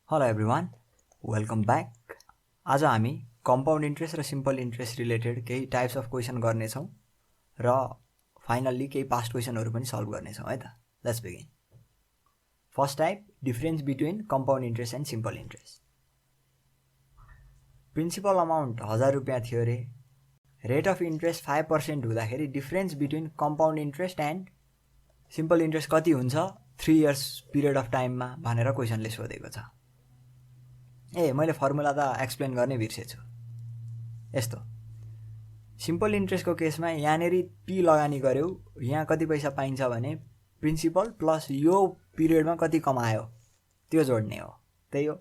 Hello everyone, welcome back. आज हामी compound interest र सिम्पल इन्ट्रेस्ट रिलेटेड केही टाइप्स अफ क्वेसन गर्नेछौँ र फाइनल्ली केही पास्ट क्वेसनहरू पनि सल्भ गर्नेछौँ है त। Let's begin. First type, difference between compound interest and simple interest. Principal amount 1000 रुपियाँ थियो रे, रेट अफ इन्ट्रेस्ट 5% हुँदाखेरि difference between compound interest and simple interest कति हुन्छ 3 इयर्स पिरियड अफ टाइममा भनेर क्वेसनले सोधेको छ। मैले फर्मुला त एक्सप्लेन गर्ने बिर्सेछु। यस्तो, सिम्पल इन्ट्रेस्टको केसमा यहाँनेर पी लगानी गर्यौ, यहाँ कति पैसा पाइन्छ भने प्रिन्सिपल प्लस यो पिरियडमा कति कमायो त्यो जोड्ने हो, त्यही हो।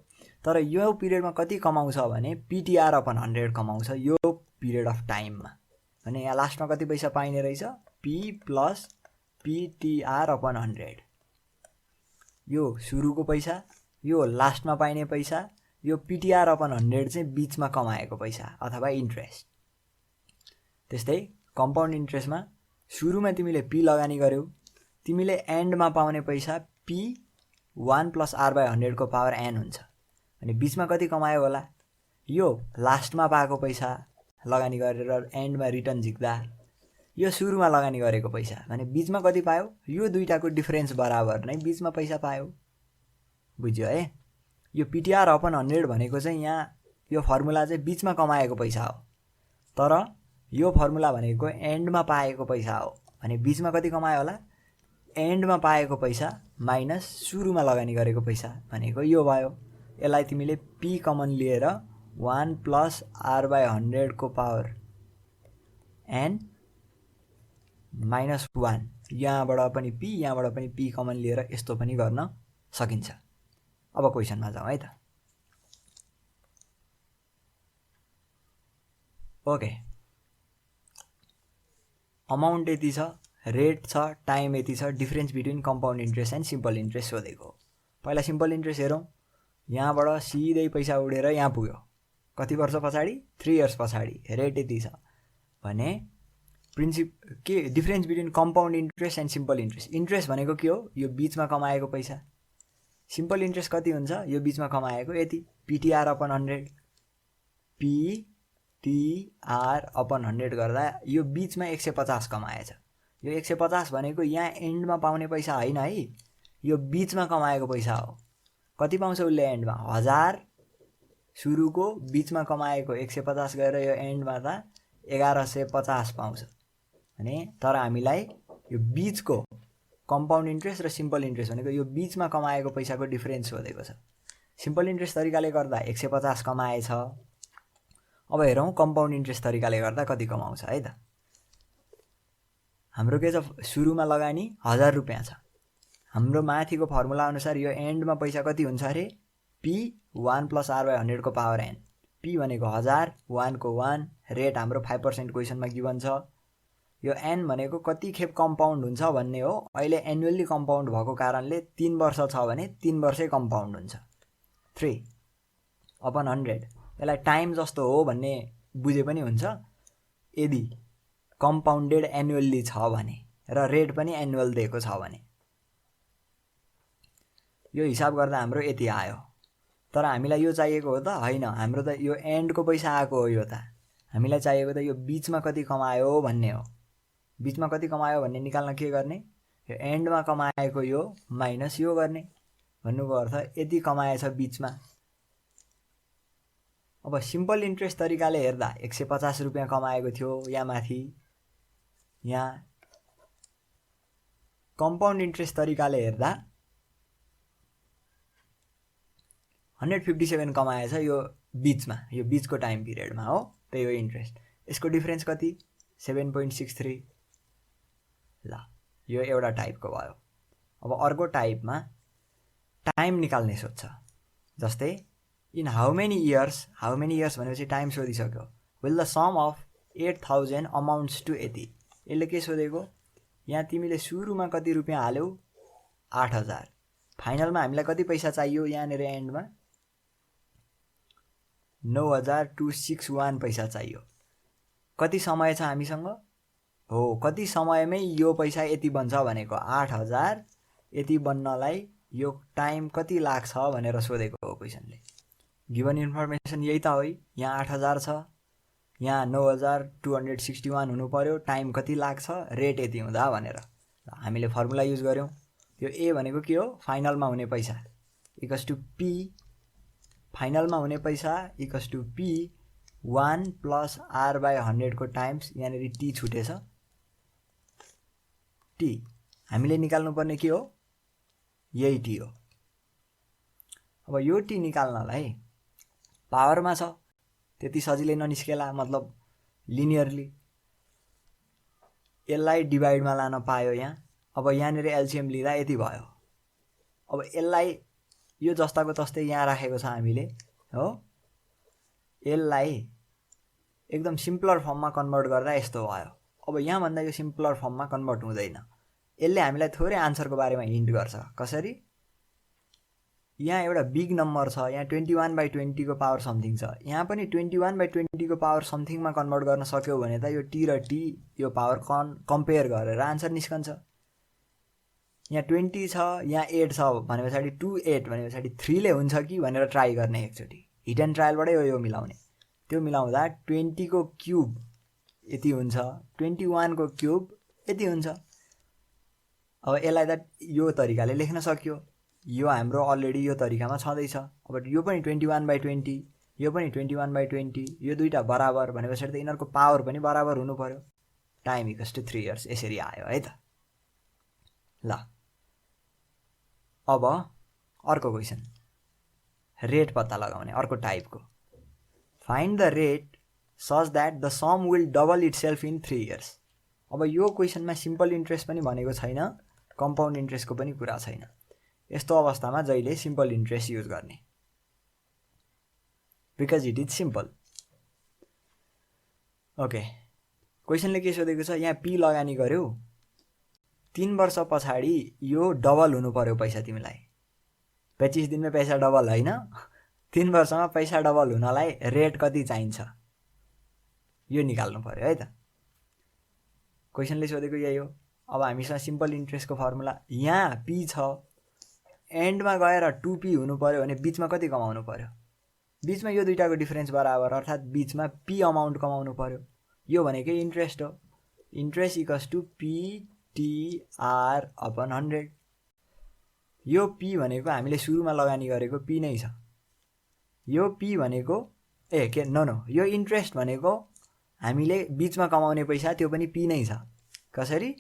तर यो पिरियडमा कति कमाउँछ भने पिटिआर अपन 100 कमाउँछ यो पिरियड अफ टाइममा। भने यहाँ लास्टमा कति पैसा पाइने रहेछ, पी प्लस पिटिआर अपन 100। यो सुरुको पैसा, यो लास्टमा पाइने पैसा, यो पिटिआर अपन 100 चाहिँ बीचमा कमाएको पैसा अथवा इन्ट्रेस्ट। त्यस्तै कम्पाउन्ड इन्ट्रेस्टमा सुरुमा तिमीले पी लगानी गर्यौ, तिमीले एन्डमा पाउने पैसा पी 1 + r/100 को पावर n हुन्छ। अनि बीचमा कति कमायो होला, यो लास्टमा पाएको पैसा लगानी गरेर एन्डमा रिटर्न झिक्दा यो सुरुमा लगानी गरेको पैसा, भने बीचमा कति पायो, यो दुईटाको डिफरेन्स बराबर नै बीचमा पैसा पायो। बुझ्यो है। यो पिटिआर अपन 100 भनेको चाहिँ यहाँ यो फर्मुला चाहिँ बीचमा कमाएको पैसा हो, तर यो फर्मुला भनेको एन्डमा पाएको पैसा हो। भने बीचमा कति कमायो होला, एन्डमा पाएको पैसा माइनस सुरुमा लगानी गरेको पैसा भनेको यो भयो। यसलाई तिमीले पी कमन लिएर 1 + r/100 को पावर n -1, यहाँबाट पनि पी यहाँबाट पनि पी कमन लिएर यस्तो पनि गर्न सकिन्छ। अब क्वेसनमा जाउँ है त। ओके, अमाउन्ट यति छ, रेट छ, टाइम यति छ, difference between compound interest and simple interest सोधेको। पहिला सिम्पल इन्ट्रेस्ट हेरौँ। यहाँबाट सिधै पैसा उडेर यहाँ पुग्यो, कति वर्ष पछाडि, 3 इयर्स पछाडि। रेट यति छ भने के difference between compound interest and simple interest. Interest भनेको के हो, यो बीचमा कमाएको पैसा। सिम्पल इन्ट्रेस्ट कति हुन्छ, यो बीचमा कमाएको यति, पिटिआर अपन 100। पिटिआर अपन 100 गर्दा यो बीचमा 150 कमाएछ। यो 150 भनेको यहाँ एन्डमा पाउने पैसा होइन है, यो बीचमा कमाएको पैसा हो। कति पाउँछ उसले एन्डमा, 1000 सुरुको, बीचमा कमाएको 150 गएर यो एन्डमा त 1150 पाउँछ। भने तर हामीलाई यो बीचको कम्पाउन्ड इन्ट्रेस्ट र सिम्पल इन्ट्रेस्ट भनेको यो बीचमा कमाएको पैसाको डिफरेन्स सोधेको छ। सिम्पल इन्ट्रेस्ट तरिकाले गर्दा 150 कमाएछ। अब हेरौँ कम्पाउन्ड इन्ट्रेस्ट तरिकाले गर्दा कति कमाउँछ है त। हाम्रो के छ, सुरुमा लगानी 1000 रुपियाँ छ। हाम्रो माथिको फर्मुला अनुसार यो एन्डमा पैसा कति हुन्छ अरे, पी 1 + r/100 को पावर n। पी भनेको 1000, 1 को 1, रेट हाम्रो 5% क्वेसनमा गिभन छ। यो एन भनेको कति खेप कम्पाउन्ड हुन्छ भन्ने हो। अहिले एनुअल्ली कम्पाउन्ड भएको कारणले 3 वर्ष छ भने 3 वर्षै कम्पाउन्ड हुन्छ। 3 अपन 100, यसलाई टाइम जस्तो हो भन्ने बुझे पनि हुन्छ यदि कम्पाउन्डेड एनुअल्ली छ भने र रेट पनि एनुअल दिएको छ भने। यो हिसाब गर्दा हाम्रो यति आयो। तर हामीलाई यो चाहिएको हो त होइन, हाम्रो त यो एन्डको पैसा आएको हो। यो त हामीलाई चाहिएको त यो बीचमा कति कमायो भन्ने हो। बीचमा कति कमायो भन्ने निकाल्न के गर्ने, यो एन्डमा कमाएको यो माइनस यो गर्ने। भन्नुको अर्थ यति कमाएछ बीचमा। अब सिम्पल इन्ट्रेस्ट तरिकाले हेर्दा 150 रुपियाँ कमाएको थियो यहाँ माथि। यहाँ कम्पाउन्ड इन्ट्रेस्ट तरिकाले हेर्दा 157 कमाएछ यो बीचमा, यो बीचको टाइम पिरियडमा हो। त्यही हो इन्ट्रेस्ट। यसको डिफरेन्स कति, 7.63। ल, यो एउटा टाइपको भयो। अब अर्को टाइपमा टाइम निकाल्ने सोध्छ। जस्तै इन हाउ मेनी इयर्स भनेपछि टाइम सोधिसक्यो। Will the sum of 8000 amounts to यति। यसले के सोधेको, यहाँ तिमीले सुरुमा कति रुपियाँ हाल्यौ, 8000। फाइनलमा हामीलाई कति पैसा चाहियो, यहाँनिर एन्डमा 9261 पैसा चाहियो। कति समय छ हामीसँग, हो कति समयमै यो पैसा यति बन्छ भनेको 8000 यति बन्नलाई यो टाइम कति लाग्छ भनेर सोधेको हो क्वेसनले। गिभन इन्फर्मेसन यही त हो, यहाँ 8000 छ, यहाँ 9261 हुनु पर्यो, टाइम कति लाग्छ, रेट यति हुँदा भनेर हामीले फर्मुला युज गर्यौँ। त्यो ए भनेको के हो, फाइनलमा हुने पैसा इक्वल्स टु पी, फाइनलमा हुने पैसा इक्वल्स टु पी 1 + r/100 को टाइम्स, यहाँनिर टी छुटेछ, टी हामीले निकाल्नुपर्ने के हो, यही टी हो। अब यो टी निकाल्नलाई पावरमा छ, त्यति सजिलै ननिस्केला, मतलब लिनियरली यसलाई डिभाइडमा लान पायो यहाँ। अब यहाँनिर एलसिएम लिँदा यति भयो। अब यसलाई यो जस्ताको तस्तै यहाँ राखेको छ हामीले हो, यसलाई एकदम सिम्पलर फर्ममा कन्भर्ट गर्दा यस्तो भयो। अब यहाँभन्दा यो सिम्पलर फर्ममा कन्भर्ट हुँदैन। यसले हामीलाई थोरै आन्सरको बारेमा हिन्ट गर्छ। कसरी, यहाँ एउटा बिग नम्बर छ, यहाँ 21/20 को पावर समथिङ छ, यहाँ पनि 21/20 को पावर समथिङमा कन्भर्ट गर्न सक्यो भने त यो टी र टी यो पावर कम्पेयर गरेर आन्सर निस्कन्छ। यहाँ 20 छ, यहाँ 8 छ भने पछाडि 2 8 भने पछाडि 3 ले हुन्छ कि भनेर ट्राई गर्ने एकचोटि। हिट एन्ड ट्रायलबाटै यो मिलाउने। त्यो मिलाउँदा 20 को क्युब यति हुन्छ, 21 को क्युब यति हुन्छ। अब यसलाई त यो तरिकाले लेख्न सक्यो, यो हाम्रो अलरेडी यो तरिकामा छँदैछ। अब यो पनि 21/20, यो पनि 21/20, यो दुईटा बराबर भने पछाडि त यिनीहरूको पावर पनि बराबर हुनु पर्यो। टाइम इक्वल्स टु 3 इयर्स, यसरी आयो है त। ल अब अर्को क्वेसन, रेट पत्ता लगाउने अर्को टाइपको। Find the rate such that the sum will double itself in 3 years. अब यो क्वेसनमा सिम्पल इन्ट्रेस्ट पनि भनेको छैन, कम्पाउन्ड इन्ट्रेस्टको पनि कुरा छैन। यस्तो अवस्थामा जहिले सिम्पल इन्ट्रेस्ट युज गर्ने, because it is simple. Okay, क्वेसनले के सोधेको छ, यहाँ पी लगानी गर्यो, 3 वर्ष पछाडि यो डबल हुनु पर्यो पैसा तिमीलाई। 25 दिनमा पैसा डबल होइन, 3 वर्षमा पैसा डबल हुनलाई रेट कति चाहिन्छ यो निकाल्नु पर्यो है त। क्वेसनले सोधेको यही हो। अब हामीसँग सिम्पल इन्ट्रेस्टको फर्मुला, यहाँ पी छ, एन्डमा गएर 2p हुनु पर्यो भने बिचमा कति कमाउनु पर्यो, बिचमा यो दुईटाको डिफरेन्स बराबर, अर्थात् बिचमा पी अमाउन्ट कमाउनु पर्यो। यो भनेकै इन्ट्रेस्ट हो। Interest equals to PTR/100। यो पी भनेको हामीले सुरुमा लगानी गरेको पी नै छ। यो पी भनेको यो इन्ट्रेस्ट भनेको हामीले बिचमा कमाउने पैसा, त्यो पनि पी नै छ। कसरी,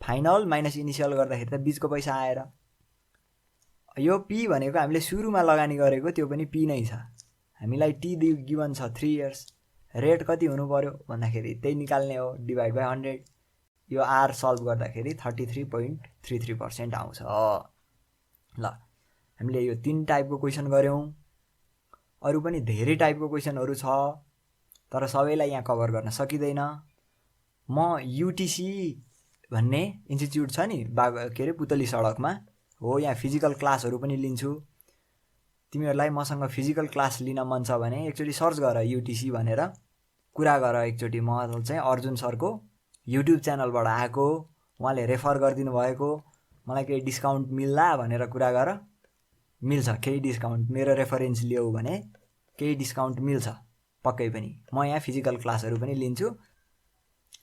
फाइनल माइनस इनिसियल गर्दाखेरि त बिचको पैसा आएर। यो पी भनेको हामीले सुरुमा लगानी गरेको, त्यो पनि पी नै छ। हामीलाई टी गिभन छ 3 इयर्स। रेट कति हुनु पर्यो भन्दाखेरि त्यही निकाल्ने हो, डिभाइड/100। यो आर सल्भ गर्दाखेरि 33.33% आउँछ। ल हामीले यो 3 टाइपको क्वेसन गऱ्यौँ। अरू पनि धेरै टाइपको क्वेसनहरू छ, तर सबैलाई यहाँ कभर गर्न सकिँदैन। म युटिसी भन्ने इन्स्टिट्युट छ नि पुतली सडकमा हो, यहाँ फिजिकल क्लासहरू पनि लिन्छु। तिमीहरूलाई मसँग फिजिकल क्लास लिन मन छ भने एकचोटि सर्च गर युटिसी भनेर, कुरा गर एकचोटि। म चाहिँ अर्जुन सरको युट्युब च्यानलबाट आएको, उहाँले रेफर गरिदिनु भएको, मलाई केही डिस्काउन्ट मिल्ला भनेर कुरा गर। मिल्छ केही डिस्काउन्ट, मेरो रेफरेन्स लियौ भने केही डिस्काउन्ट मिल्छ पक्कै पनि। म यहाँ फिजिकल क्लासहरू पनि लिन्छु।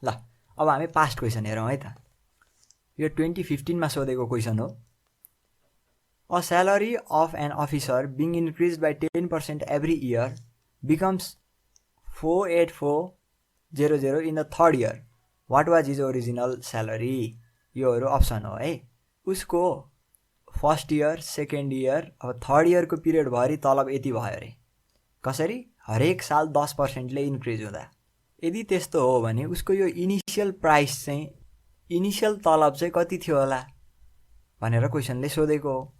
ल अब हामी पास्ट क्वेसन हेरौँ है त। यो 2015 सोधेको क्वेसन हो। A salary of an officer being increase by 10% every year becomes 48400 in the 3rd year, what was his original salary. योहरू अप्सन हो है। उसको 1st इयर, 2nd इयर, अब 3rd इयरको पिरियडभरि तलब यति भयो अरे। कसरी, हरेक साल 10%ले इन्क्रिज हुँदा। यदि त्यस्तो हो भने उसको यो इनिसियल प्राइस चाहिँ, इनिसियल तलब चाहिँ कति थियो होला भनेर क्वेसनले सोधेको हो।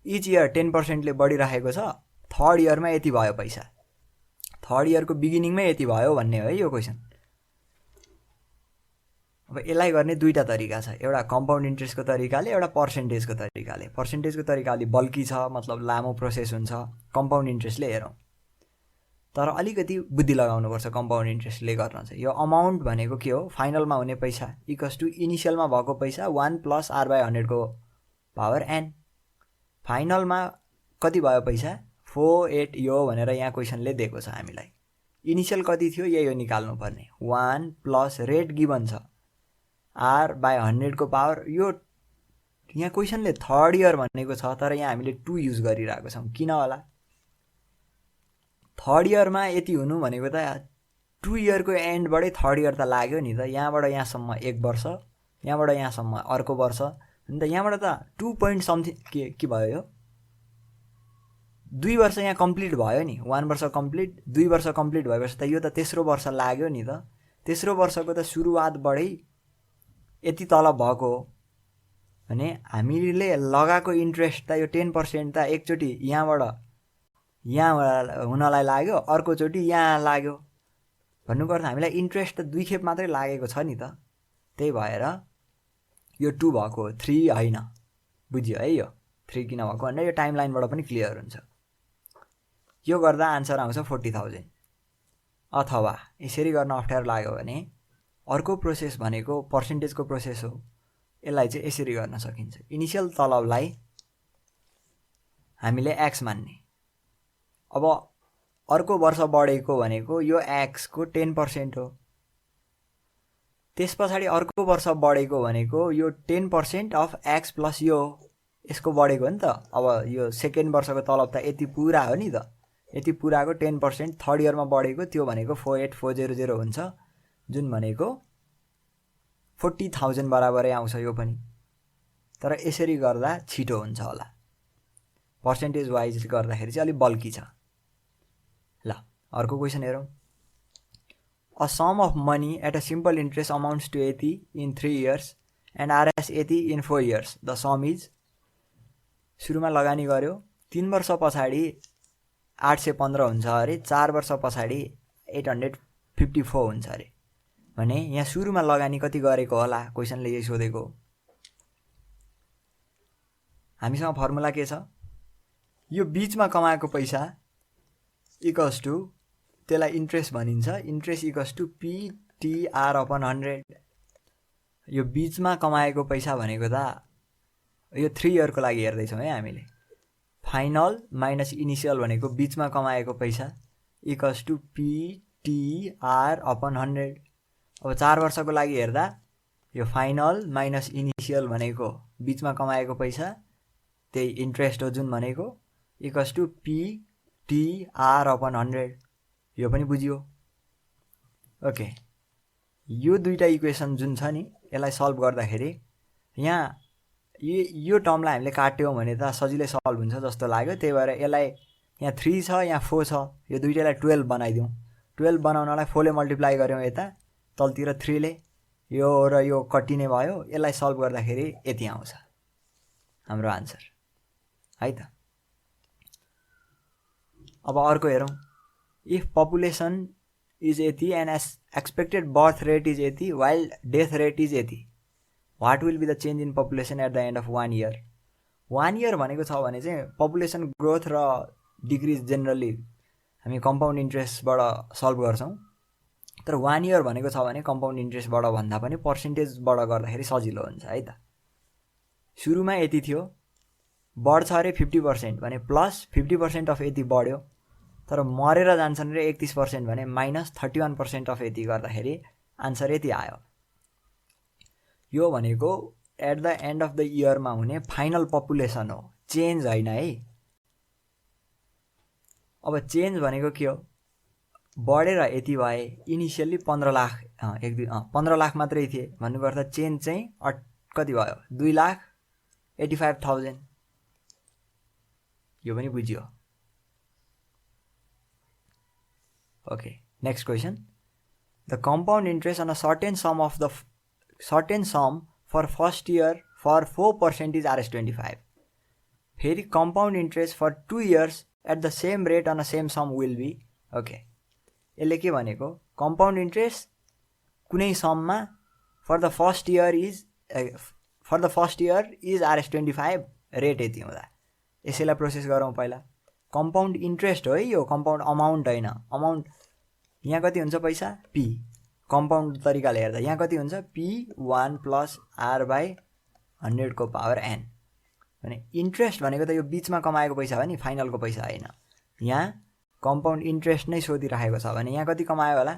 इच इयर 10%ले बढिरहेको छ, 3rd इयरमा यति भयो पैसा, 3rd इयरको बिगिनिङमै यति भयो भन्ने हो है यो क्वेसन। अब यसलाई गर्ने दुईटा तरिका छ, एउटा कम्पाउन्ड इन्ट्रेस्टको तरिकाले, एउटा पर्सेन्टेजको तरिकाले। पर्सेन्टेजको तरिकाले बल्की छ, मतलब लामो प्रोसेस हुन्छ। कम्पाउन्ड इन्ट्रेस्टले हेरौँ, तर अलिकति बुद्धि लगाउनुपर्छ कम्पाउन्ड इन्ट्रेस्टले गर्न चाहिँ। यो अमाउन्ट भनेको के हो, फाइनलमा हुने पैसा इक्वल्स टु इनिसियलमा भएको पैसा 1 + r/100 को पावर n। फाइनलमा कति भयो पैसा 48 यो भनेर यहाँ क्वेसनले दिएको छ हामीलाई। इनिशियल कति थियो यही हो निकाल्नु पर्ने। 1 प्लस रेट गिभन छ r/100 को पावर। यो यहाँ क्वेसनले थर्ड इयर भनेको छ तर यहाँ हामीले 2 युज गरिरहेको छौँ। किन होला? थर्ड इयरमा यति हुनु भनेको त 2 इयरको एन्डबाटै थर्ड इयर त लाग्यो नि त। यहाँबाट यहाँसम्म 1 वर्ष, यहाँबाट यहाँसम्म अर्को वर्ष, अनि त यहाँबाट त 2 पोइन्ट समथिङ के भयो यो 2 वर्ष यहाँ कम्प्लिट भयो नि। 1 वर्ष कम्प्लिट, 2 वर्ष कम्प्लिट भएपछि त यो त तेस्रो वर्ष लाग्यो नि त। तेस्रो वर्षको त सुरुवातबाटै यति तल भएको हो भने हामीले लगाएको इन्ट्रेस्ट त यो 10% त एकचोटि यहाँबाट यहाँ हुनलाई लाग्यो, अर्कोचोटि यहाँ लाग्यो। भन्नुको अर्थ हामीलाई इन्ट्रेस्ट त 2 खेप मात्रै लागेको छ नि त। त्यही भएर यो 2 भएको, 3 होइन। बुझ्यो है? यो 3 किन भएको भनेर यो टाइमलाइनबाट पनि क्लियर हुन्छ। यो गर्दा आन्सर आउँछ 40,000। अथवा यसरी गर्न अप्ठ्यारो लाग्यो भने अर्को प्रोसेस भनेको पर्सेन्टेजको प्रोसेस हो। यसलाई चाहिँ यसरी गर्न सकिन्छ। इनिशियल तलबलाई हामीले x मान्ने। अब अर्को वर्ष बढेको भनेको यो x को 10% हो। त्यस पछाडि अर्को वर्ष बढेको भनेको यो 10% अफ x प्लस यो यसको बढेको हो नि त। अब यो सेकेन्ड वर्षको तलब त यति पुरा हो नि त। यति पुराको 10% थर्ड इयरमा बढेको त्यो भनेको 48400 हुन्छ, जुन भनेको 40,000 बराबरै आउँछ यो पनि। तर यसरी गर्दा छिटो हुन्छ होला, पर्सेन्टेज वाइज गर्दाखेरि चाहिँ अलिक बल्की छ। ल अर्को क्वेसन हेरौँ। A sum of money at a simple interest amounts to 80 in 3 years and RS 80 in 4 years. The sum is. सुरुमा लगानी गर्यो, 3 वर्ष पछाडि 815 हुन्छ अरे, 4 वर्ष पछाडि 854 हुन्छ अरे। भने यहाँ सुरुमा लगानी कति गरेको होला? क्वेसनले यही सोधेको। हामीसँग फर्मुला के छ? यो बीचमा कमाएको पैसा इक्वल्स टु त्यसलाई इन्ट्रेस्ट भनिन्छ। Interest equals to PTR/100। यो बीचमा कमाएको पैसा भनेको त यो 3 इयरको लागि हेर्दैछौँ है हामीले। फाइनल माइनस इनिसियल भनेको बीचमा कमाएको पैसा इक्वल्स टु PTR/100। अब 4 वर्षको लागि हेर्दा यो फाइनल माइनस इनिसियल भनेको बीचमा कमाएको पैसा त्यही इन्ट्रेस्ट हो जुन भनेको इक्वल्स टु PTR/100। यो पनि बुझियो? ओके, यो दुईटा इक्वेसन जुन छ नि यसलाई सल्भ गर्दाखेरि यहाँ यो टर्मलाई हामीले काट्यौँ भने त सजिलै सल्भ हुन्छ जस्तो लाग्यो। त्यही भएर यसलाई यहाँ 3 छ यहाँ 4 छ, यो दुईटालाई 12 बनाइदिउँ। 12 बनाउनलाई 4 ले मल्टिप्लाई गऱ्यौँ यता तलतिर 3 ले, यो र यो कटिने भयो। यसलाई सल्भ गर्दाखेरि यति आउँछ हाम्रो आन्सर है त। अब अर्को हेरौँ। If population is 80 and expected birth rate is 80 while death rate is 80, what will be the change in population at the end of 1 year. 1 year भनेको छ भने चाहिँ पपुलेसन ग्रोथ र डिक्रिज जेनरली हामी कम्पाउन्ड इन्ट्रेस्टबाट सल्भ गर्छौँ। तर 1 इयर भनेको छ भने कम्पाउन्ड इन्ट्रेस्टबाट भन्दा पनि पर्सेन्टेजबाट गर्दाखेरि सजिलो हुन्छ है त। सुरुमा यति थियो, बढ्छ अरे 50% भने प्लस 50% अफ यति बढ्यो, तर मरेर जान्छन् रे 31% भने माइनस 31% अफ यति गर्दाखेरि आन्सर यति आयो। यो भनेको at the end of the इयरमा हुने फाइनल पपुलेसन हो, चेन्ज होइन है। अब चेन्ज भनेको के हो? बढेर यति भए, इनिसियल्ली 15 लाख 15 लाख मात्रै थिए भन्नुको अर्थ चेन्ज चाहिँ कति भयो? 2,85,000। यो पनि बुझियो? Okay, next question. The compound interest on a certain sum for first year for 4% is RS25। फेरि compound interest for 2 years at the same rate on a same sum will be. Okay, यसले के भनेको? Compound interest कुनै सममा for the first year is RS25, rate यति हुँदा। यसैलाई process गरौँ पहिला। कम्पाउन्ड इन्ट्रेस्ट हो है यो, कम्पाउन्ड अमाउन्ट होइन। अमाउन्ट यहाँ कति हुन्छ पैसा? P। कम्पाउन्ड तरिकाले हेर्दा यहाँ कति हुन्छ? P1 + R/100 को पावर n। भने इन्ट्रेस्ट भनेको त यो बिचमा कमाएको पैसा हो नि, फाइनलको पैसा होइन। यहाँ कम्पाउन्ड इन्ट्रेस्ट नै सोधिराखेको छ भने यहाँ कति कमायो होला,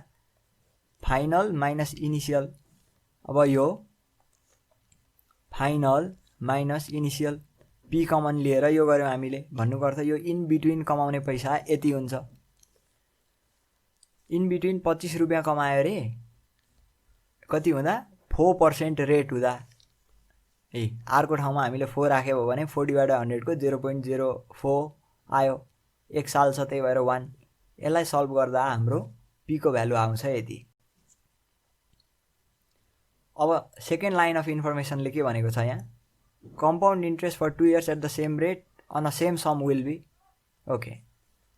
फाइनल माइनस इनिसियल। अब यो final minus initial P common लिएर यो गऱ्यौँ हामीले, भन्नुको अर्थ यो इन बिट्विन कमाउने पैसा यति हुन्छ। इन बिट्विन 25 रुपियाँ कमायो रे, कति हुँदा 4% रेट हुँदा, आरको ठाउँमा हामीले 4 राख्यो हो भने 4/100 को 0.04 आयो। 1 साल छ त्यही भएर 1। यसलाई सल्भ गर्दा हाम्रो पीको भ्यालु आउँछ यति। अब सेकेन्ड लाइन अफ इन्फर्मेसनले के भनेको छ यहाँ, compound interest for 2 years at the same rate on a same sum will be okay.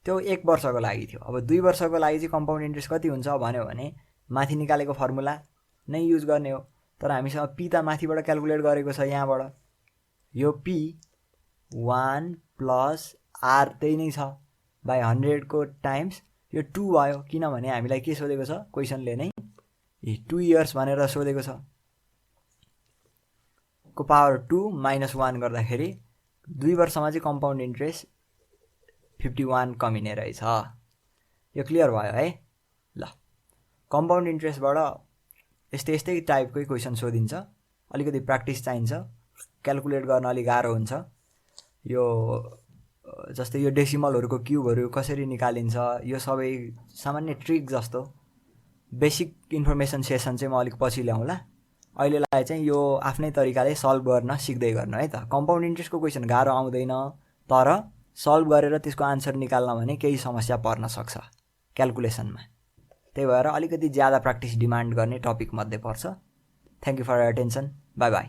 त्यो 1 वर्षको लागि थियो। अब 2 वर्षको लागि चाहिँ कम्पाउन्ड इन्ट्रेस्ट कति हुन्छ भन्यो भने माथि निकालेको फर्मुला नै युज गर्ने हो। तर हामीसँग पी त माथिबाट क्यालकुलेट गरेको छ यहाँबाट, यो पी 1 + आर त्यही नै छ बाई 100 को टाइम्स यो 2 भयो, किनभने हामीलाई के सोधेको छ क्वेसनले नै 2 years भनेर सोधेको छ। को पावर 2 - 1 गर्दाखेरि 2 वर्षमा चाहिँ कम्पाउन्ड इन्ट्रेस्ट 51 कमिने रहेछ। यो क्लियर भयो है। ल, कम्पाउन्ड इन्ट्रेस्टबाट यस्तै टाइपकै क्वेसन सोधिन्छ, अलिकति प्र्याक्टिस चाहिन्छ, क्यालकुलेट गर्न अलिक गाह्रो हुन्छ। यो जस्तै यो डेसिमलहरूको क्युबहरू कसरी निकालिन्छ, यो सबै सामान्य ट्रिक जस्तो बेसिक इन्फर्मेसन सेसन चाहिँ म अलिक पछि ल्याउँला। अहिलेलाई चाहिँ यो आफ्नै तरिकाले सल्भ गर्न सिक्दै गर्नु है त। कम्पाउन्ड इन्ट्रेस्टको क्वेसन गाह्रो आउँदैन, तर सल्भ गरेर त्यसको आन्सर निकाल्न भने केही समस्या पर्न सक्छ क्यालकुलेसनमा। त्यही भएर अलिकति ज्यादा प्र्याक्टिस डिमान्ड गर्ने टपिक मध्ये पर्छ। Thank you for your attention. Bye by.